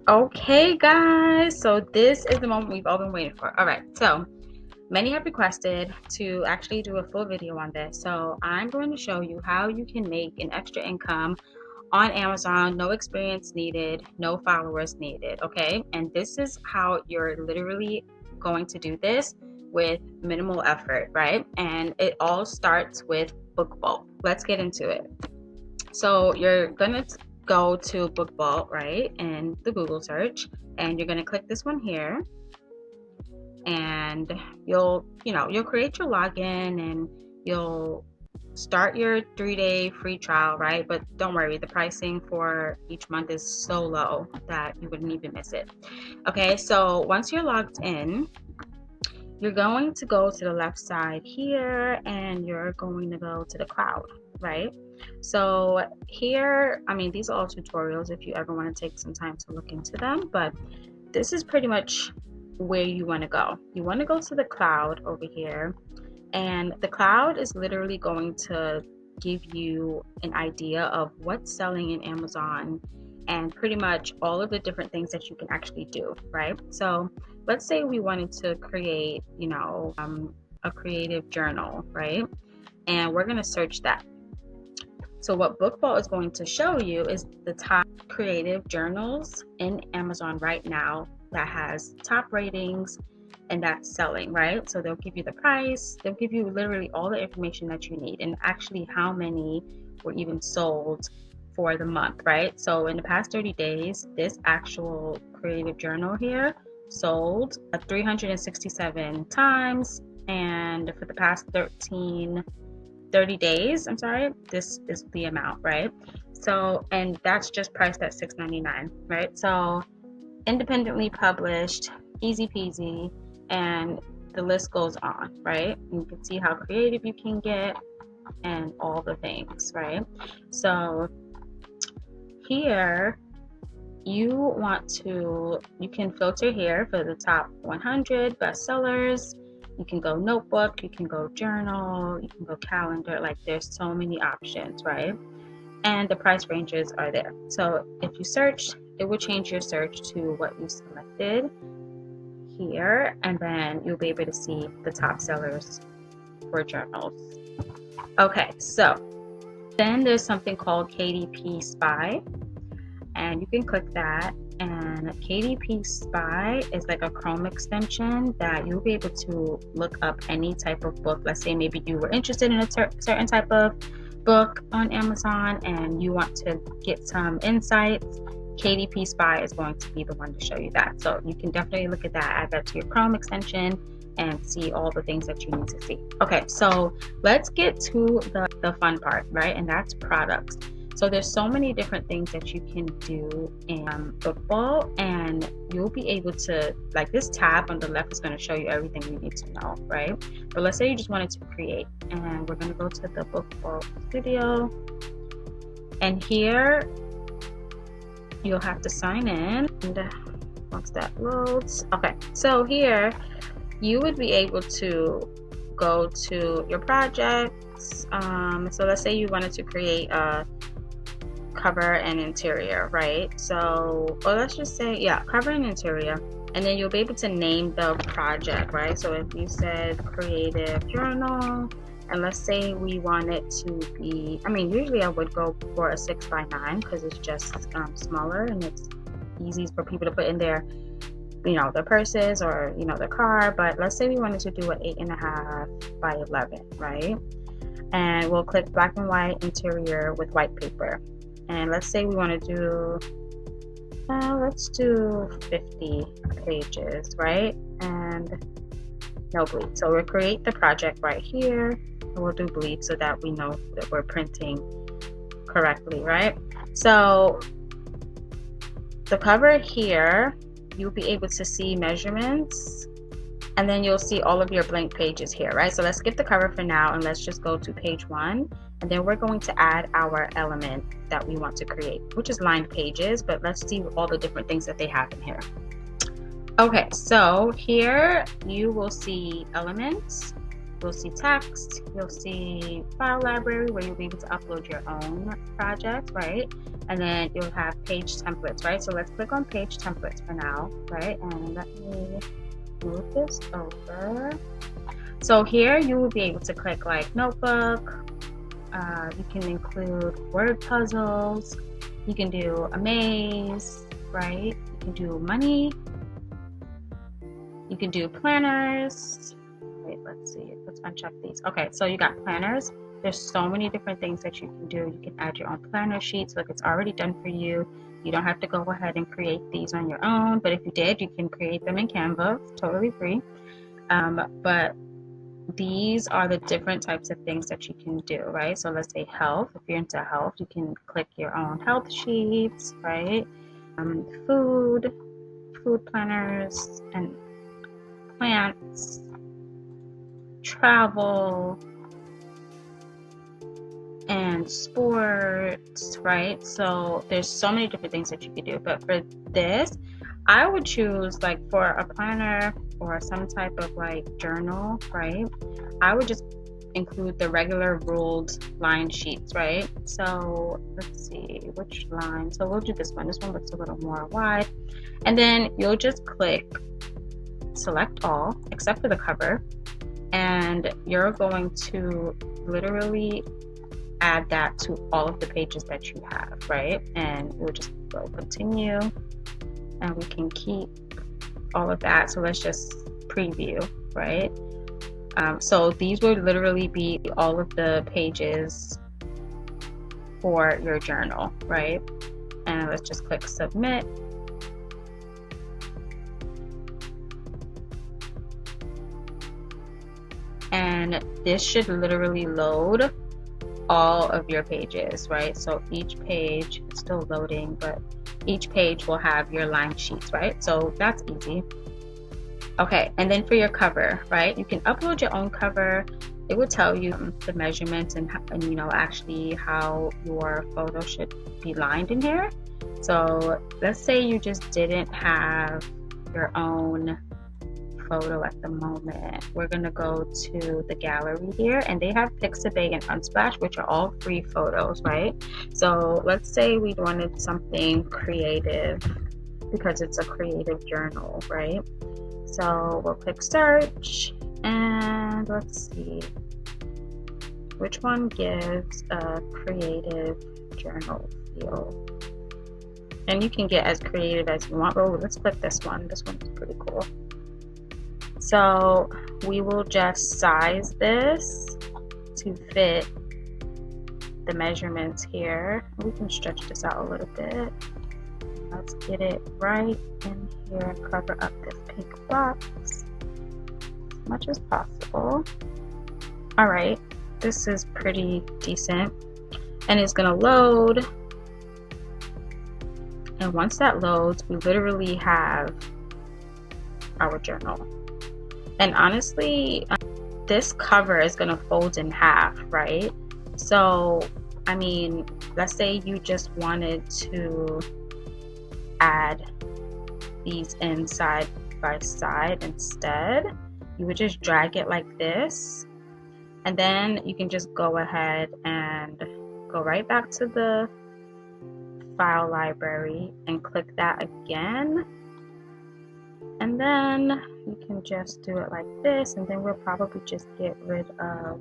Okay, guys, so this is the moment we've all been waiting for. All right, so many have requested to actually do a full video on this. So I'm going to show you how you can make an extra income on Amazon, no experience needed, no followers needed, okay? And this is how you're literally going to do this with minimal effort, right? And it all starts with BookVault. Let's get into it. So you're gonna go to BookVault, right, in the Google search, and you're gonna click this one here, and you'll create your login and you'll start your 3-day free trial, right? But don't worry, the pricing for each month is so low that you wouldn't even miss it. Okay, so once you're logged in, you're going to go to the left side here and you're going to go to the cloud, right? So here, I mean, these are all tutorials if you ever want to take some time to look into them, but this is pretty much where you want to go. You want to go to the cloud over here, and the cloud is literally going to give you an idea of what's selling in Amazon and pretty much all of the different things that you can actually do, right? So let's say we wanted to create, a creative journal, right? And we're going to search that. So what BookVault is going to show you is the top creative journals in Amazon right now that has top ratings and that's selling, right? So they'll give you the price, they'll give you literally all the information that you need and actually how many were even sold for the month, right? So in the past 30 days, this actual creative journal here sold 367 times, and for the past 30 days, I'm sorry, this is the amount, right? So, and that's just priced at $6.99, right? So independently published, easy peasy, and the list goes on, right? And you can see how creative you can get and all the things, right? So here you can filter here for the top 100 bestsellers. You can go notebook, you can go journal, you can go calendar. Like there's so many options, right? And the price ranges are there. So if you search, it will change your search to what you selected here, and then you'll be able to see the top sellers for journals. Okay, so then there's something called KDP Spy, and you can click that. And KDP Spy is like a Chrome extension that you'll be able to look up any type of book. Let's say maybe you were interested in a certain type of book on Amazon and you want to get some insights. KDP Spy is going to be the one to show you that. So you can definitely look at that, add that to your Chrome extension, and see all the things that you need to see. Okay, so let's get to the fun part, right? And that's products. So there's so many different things that you can do in BookVault, and you'll be able to, like this tab on the left is going to show you everything you need to know, right? But let's say you just wanted to create, and we're going to go to the BookVault Studio, and here you'll have to sign in, and once that loads, okay, so here you would be able to go to your projects. So let's say you wanted to create a cover and interior, right? So, or let's just say, yeah, cover and interior, and then you'll be able to name the project, right? So if you said creative journal, and let's say we want it to be, I mean, usually I would go for a 6x9 because it's just smaller and it's easy for people to put in their, their purses or, their car. But let's say we wanted to do an 8.5x11, right? And we'll click black and white interior with white paper. And let's say we want to do, let's do 50 pages, right? And no bleed. So we'll create the project right here, and we'll do bleed so that we know that we're printing correctly, right? So the cover here, you'll be able to see measurements, and then you'll see all of your blank pages here, right? So let's skip the cover for now, and let's just go to page 1, and then we're going to add our element that we want to create, which is lined pages, but let's see all the different things that they have in here. Okay, so here you will see elements, You'll see text, you'll see file library where you'll be able to upload your own project, right? And then you'll have page templates, right? So let's click on page templates for now, right? And let me move this over. So here you will be able to click like notebook. You can include word puzzles. You can do a maze, right? You can do money. You can do planners. Wait, let's see. Let's uncheck these. Okay, so you got planners. There's so many different things that you can do. You can add your own planner sheets. Look, it's already done for you. You don't have to go ahead and create these on your own. But if you did, you can create them in Canva. It's totally free. But these are the different types of things that you can do, right? So let's say health. If you're into health, you can click your own health sheets, right? Food planners, and plants, travel, and sports, right? So there's so many different things that you could do. But for this, I would choose like for a planner or some type of like journal, right? I would just include the regular ruled line sheets, right? So let's see which line. So we'll do this one. This one looks a little more wide. And then you'll just click select all except for the cover. And you're going to literally add that to all of the pages that you have, right? And we'll just go continue. And we can keep all of that. So let's just preview, right? So these would literally be all of the pages for your journal, right? And let's just click submit. And this should literally load all of your pages, right? So each page, it's still loading, but each page will have your line sheets, right? So that's easy. Okay, and then for your cover, right? You can upload your own cover. It will tell you the measurements and you know actually how your photo should be lined in here. So let's say you just didn't have your own photo at the moment. We're gonna go to the gallery here, and they have Pixabay and Unsplash, which are all free photos, right? So let's say we wanted something creative because it's a creative journal, right? So we'll click search, and let's see which one gives a creative journal feel. And you can get as creative as you want. Oh, let's click this one. This one's pretty cool. So we will just size this to fit the measurements here. We can stretch this out a little bit. Let's get it right in here and cover up this pink box as much as possible. All right, this is pretty decent. And it's gonna load. And once that loads, we literally have our journal. And honestly, this cover is gonna fold in half, right? So, I mean, let's say you just wanted to add these in side by side instead. You would just drag it like this. And then you can just go ahead and go right back to the file library and click that again. And then you can just do it like this, and then we'll probably just get rid of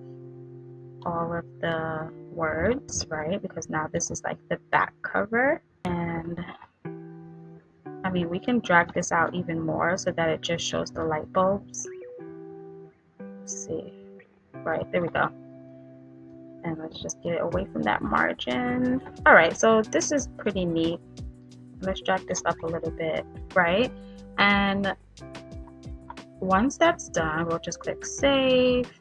all of the words, right? Because now this is like the back cover. And I mean, we can drag this out even more so that it just shows the light bulbs. Let's see. Right, there we go. And let's just get it away from that margin. All right, so this is pretty neat. Let's drag this up a little bit, right? And once that's done, we'll just click save.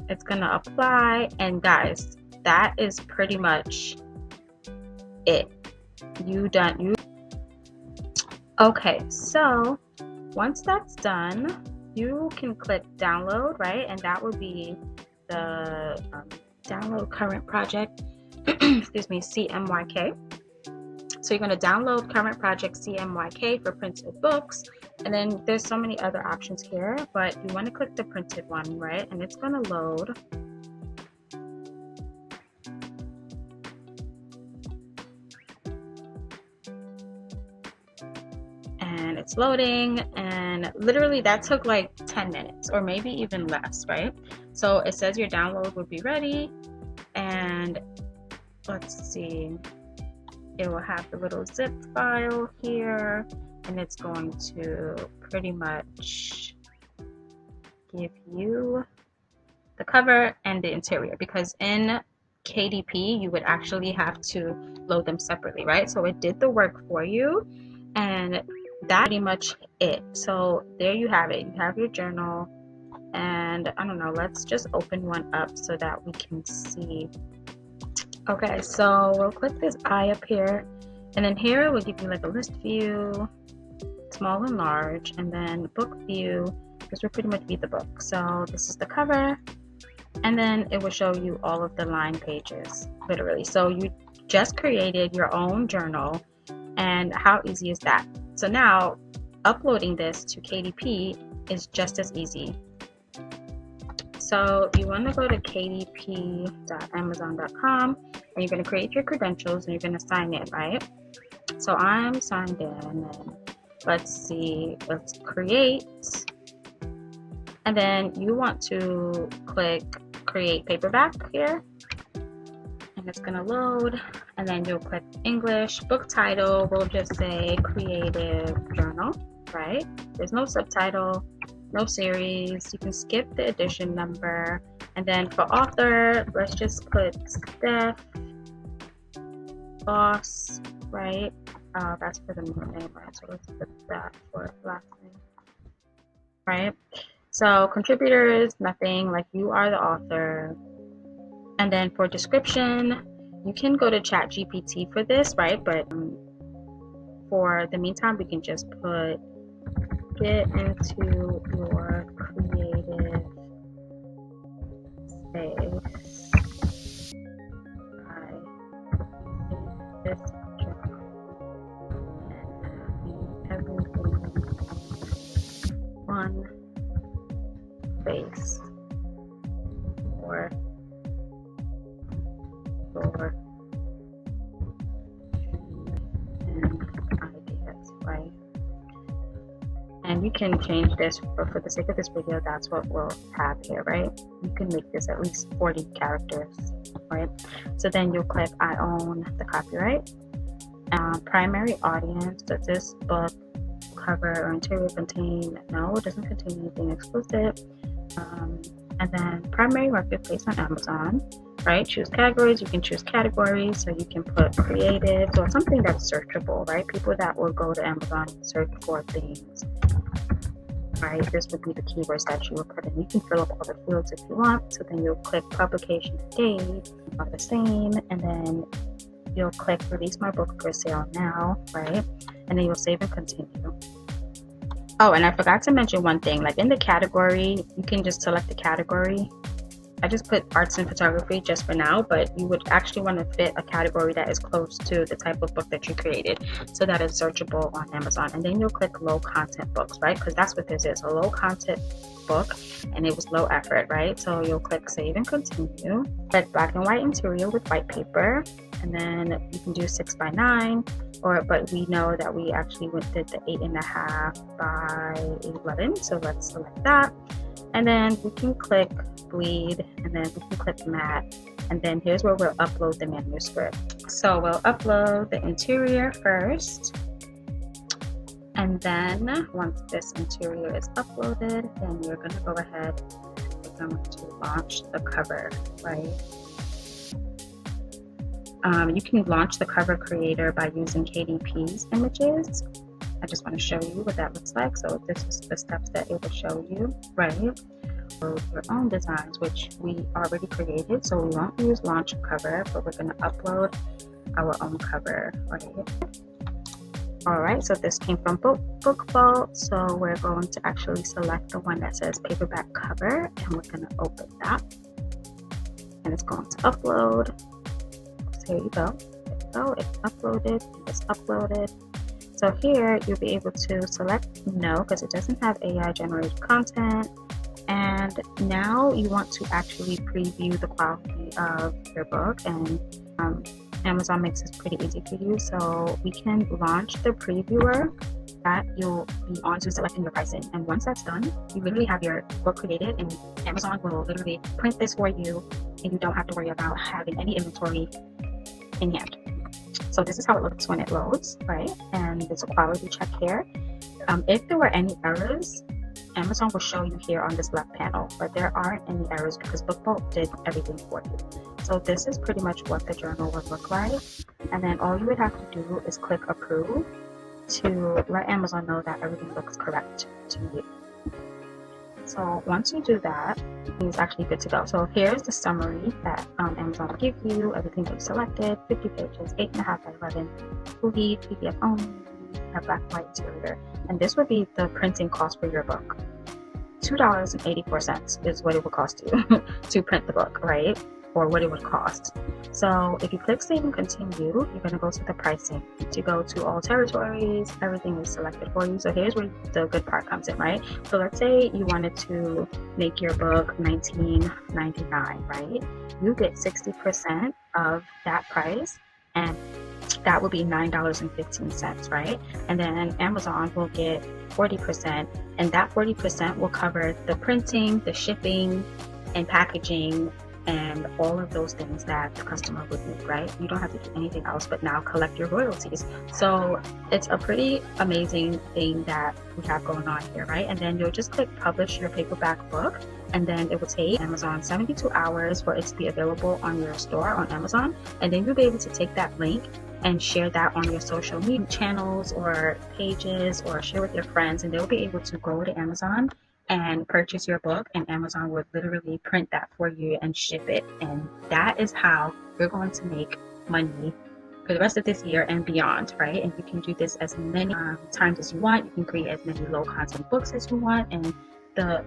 It's gonna apply, and guys, that is pretty much it. Okay, so once that's done, you can click download, right? And that would be the download current project, excuse me, CMYK. So you're going to download current project CMYK for printed books. And then there's so many other options here, but you want to click the printed one, right? And it's going to load. And it's loading, and literally that took like 10 minutes or maybe even less, right? So it says your download would be ready, and let's see, it will have the little zip file here, and it's going to pretty much give you the cover and the interior, because in KDP you would actually have to load them separately, right? So it did the work for you, and that's pretty much it. So there you have it. You have your journal, and I don't know, let's just open one up so that we can see. Okay, so we'll click this eye up here, and then here it will give you like a list view, small and large, and then book view. This will pretty much be the book. So this is the cover, and then it will show you all of the line pages, literally. So you just created your own journal, and how easy is that? So now uploading this to KDP is just as easy. So you want to go to kdp.amazon.com, and you're going to create your credentials, and you're going to sign in, right? So I'm signed in, and let's see, let's create. And then you want to click create paperback here, and it's going to load, and then you'll click English. Book title will just say Creative Journal, right? There's no subtitle, no series. You can skip the edition number, and then for author, let's just put Steph Boss, right? That's for the middle name, right? So let's put that for last name, right? So contributors, nothing, like you are the author. And then for description, you can go to ChatGPT for this, right? But for the meantime, we can just put get into your creative space by this journal and having everything one space for and ideas, right? And you can change this, but for the sake of this video, that's what we'll have here, right? You can make this at least 40 characters, right? So then you'll click I own the copyright. Primary audience, does this book cover or interior contain? No, it doesn't contain anything explicit. And then primary marketplace on Amazon, right? Choose categories. You can choose categories, so you can put creative or something that's searchable, right? People that will go to Amazon and search for things, right? This would be the keywords that you will put in. You can fill up all the fields if you want. So then you'll click publication date, are the same, and then you'll click release my book for sale now, right? And then you'll save and continue. Oh, and I forgot to mention one thing, like in the category, you can just select the category. I just put arts and photography just for now, but you would actually want to fit a category that is close to the type of book that you created so that it's searchable on Amazon. And then you'll click low content books, right? Because that's what this is, a low content book, and it was low effort, right? So you'll click save and continue. Click black and white interior with white paper, and then you can do 6x9, but we know that we actually did the 8.5 by 11, so let's select that. And then we can click bleed, and then we can click matte, and then here's where we'll upload the manuscript. So we'll upload the interior first, and then once this interior is uploaded, then you're going to go ahead and we're going to launch the cover, right? You can launch the cover creator by using KDP's images. I just want to show you what that looks like. So this is the steps that it will show you, right? So your own designs, which we already created, so we won't use launch cover, but we're going to upload our own cover, right? All right, so this came from Book Vault, so we're going to actually select the one that says paperback cover, and we're going to open that, and it's going to upload. So here you go. go. It's uploaded. It's uploaded. So here you'll be able to select no because it doesn't have AI generated content. And now you want to actually preview the quality of your book, and Amazon makes this pretty easy for you. So we can launch the previewer that you'll be on to selecting your pricing. And once that's done, you literally have your book created, and Amazon will literally print this for you, and you don't have to worry about having any inventory in hand. So this is how it looks when it loads, right? And there's a quality check here. If there were any errors, Amazon will show you here on this left panel, but there aren't any errors because BookBolt did everything for you. So this is pretty much what the journal would look like. And then all you would have to do is click approve to let Amazon know that everything looks correct to you. So once you do that, it's actually good to go. So here's the summary that Amazon will give you. Everything that you selected, 50 pages, 8.5 by 11, full read, PDF only, have black and white interior. And this would be the printing cost for your book. $2.84 is what it would cost you to print the book, right? Or what it would cost. So if you click save and continue, you're going to go to the pricing. To go to all territories, everything is selected for you. So here's where the good part comes in, right? So let's say you wanted to make your book $19.99, right? You get 60% of that price, and that would be $9.15, right? And then Amazon will get 40%, and that 40% will cover the printing, the shipping, and packaging, and all of those things that the customer would need, right? You don't have to do anything else but now collect your royalties. So it's a pretty amazing thing that we have going on here, right? And then you'll just click publish your paperback book, and then it will take Amazon 72 hours for it to be available on your store on Amazon. And then you'll be able to take that link and share that on your social media channels or pages, or share with your friends, and they'll be able to go to Amazon and purchase your book, and Amazon would literally print that for you and ship it. And that is how you're going to make money for the rest of this year and beyond, right? And you can do this as many times as you want. You can create as many low content books as you want, and the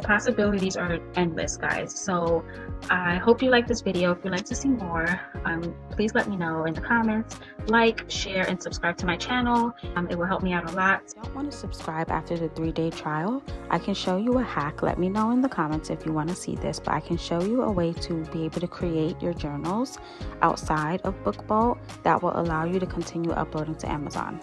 possibilities are endless, guys. So I hope you like this video. If you'd like to see more, please let me know in the comments. Like, share, and subscribe to my channel. It will help me out a lot. If you don't want to subscribe after the 3-day trial, I can show you a hack. Let me know in the comments if you want to see this, but I can show you a way to be able to create your journals outside of BookBolt that will allow you to continue uploading to Amazon.